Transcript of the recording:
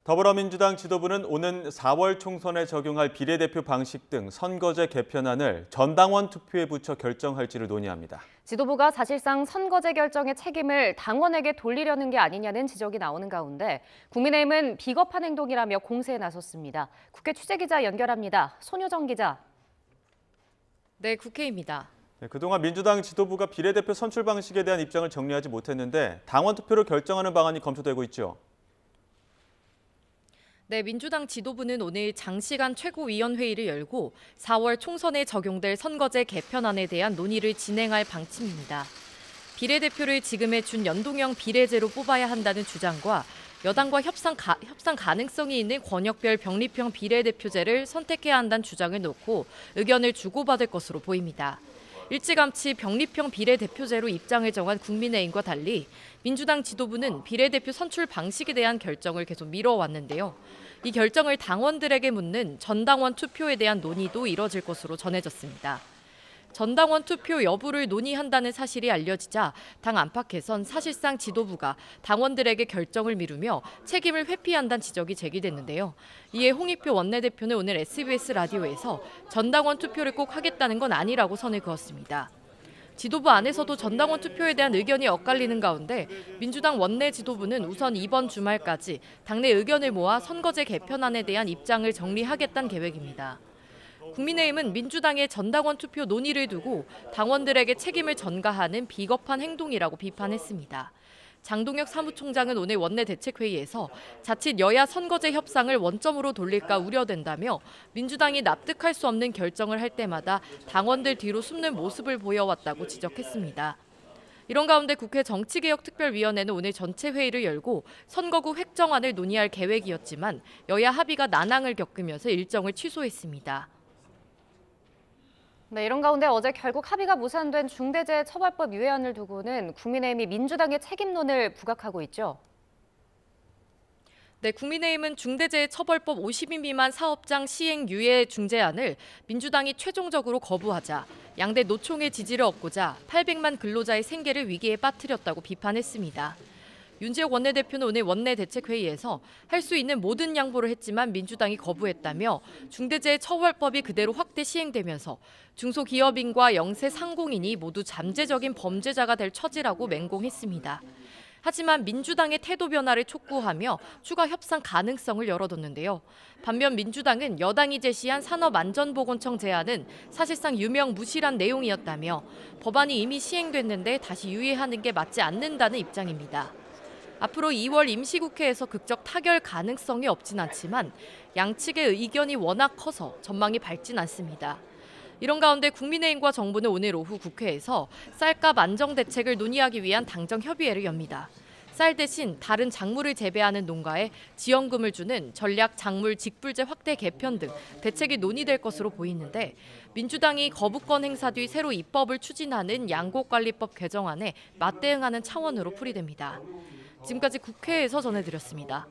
더불어민주당 지도부는 오는 4월 총선에 적용할 비례대표 방식 등 선거제 개편안을 전당원 투표에 붙여 결정할지를 논의합니다. 지도부가 사실상 선거제 결정의 책임을 당원에게 돌리려는 게 아니냐는 지적이 나오는 가운데 국민의힘은 비겁한 행동이라며 공세에 나섰습니다. 국회 취재기자 연결합니다. 손효정 기자. 네, 국회입니다. 그동안 민주당 지도부가 비례대표 선출 방식에 대한 입장을 정리하지 못했는데 당원 투표로 결정하는 방안이 검토되고 있죠. 네, 민주당 지도부는 오늘 장시간 최고위원회의를 열고 4월 총선에 적용될 선거제 개편안에 대한 논의를 진행할 방침입니다. 비례대표를 지금의 준연동형 비례제로 뽑아야 한다는 주장과 여당과 협상 가능성이 있는 권역별 병립형 비례대표제를 선택해야 한다는 주장을 놓고 의견을 주고받을 것으로 보입니다. 일찌감치 병립형 비례대표제로 입장을 정한 국민의힘과 달리 민주당 지도부는 비례대표 선출 방식에 대한 결정을 계속 미뤄왔는데요. 이 결정을 당원들에게 묻는 전당원 투표에 대한 논의도 이뤄질 것으로 전해졌습니다. 전당원 투표 여부를 논의한다는 사실이 알려지자 당 안팎에선 사실상 지도부가 당원들에게 결정을 미루며 책임을 회피한다는 지적이 제기됐는데요. 이에 홍익표 원내대표는 오늘 SBS 라디오에서 전당원 투표를 꼭 하겠다는 건 아니라고 선을 그었습니다. 지도부 안에서도 전당원 투표에 대한 의견이 엇갈리는 가운데 민주당 원내 지도부는 우선 이번 주말까지 당내 의견을 모아 선거제 개편안에 대한 입장을 정리하겠다는 계획입니다. 국민의힘은 민주당의 전당원 투표 논의를 두고 당원들에게 책임을 전가하는 비겁한 행동이라고 비판했습니다. 장동혁 사무총장은 오늘 원내대책회의에서 자칫 여야 선거제 협상을 원점으로 돌릴까 우려된다며 민주당이 납득할 수 없는 결정을 할 때마다 당원들 뒤로 숨는 모습을 보여왔다고 지적했습니다. 이런 가운데 국회 정치개혁특별위원회는 오늘 전체 회의를 열고 선거구 획정안을 논의할 계획이었지만 여야 합의가 난항을 겪으면서 일정을 취소했습니다. 네, 이런 가운데 어제 결국 합의가 무산된 중대재해처벌법 유예안을 두고는 국민의힘이 민주당의 책임론을 부각하고 있죠. 네, 국민의힘은 중대재해처벌법 50인 미만 사업장 시행 유예 중재안을 민주당이 최종적으로 거부하자 양대 노총의 지지를 얻고자 800만 근로자의 생계를 위기에 빠뜨렸다고 비판했습니다. 윤지혁 원내대표는 오늘 원내대책회의에서 할 수 있는 모든 양보를 했지만 민주당이 거부했다며 중대재해처벌법이 그대로 확대 시행되면서 중소기업인과 영세 상공인이 모두 잠재적인 범죄자가 될 처지라고 맹공했습니다. 하지만 민주당의 태도 변화를 촉구하며 추가 협상 가능성을 열어뒀는데요. 반면 민주당은 여당이 제시한 산업안전보건청 제안은 사실상 유명무실한 내용이었다며 법안이 이미 시행됐는데 다시 유예하는 게 맞지 않는다는 입장입니다. 앞으로 2월 임시국회에서 극적 타결 가능성이 없진 않지만 양측의 의견이 워낙 커서 전망이 밝진 않습니다. 이런 가운데 국민의힘과 정부는 오늘 오후 국회에서 쌀값 안정 대책을 논의하기 위한 당정 협의회를 엽니다. 쌀 대신 다른 작물을 재배하는 농가에 지원금을 주는 전략 작물 직불제 확대 개편 등 대책이 논의될 것으로 보이는데 민주당이 거부권 행사 뒤 새로 입법을 추진하는 양곡관리법 개정안에 맞대응하는 차원으로 풀이됩니다. 지금까지 국회에서 전해드렸습니다.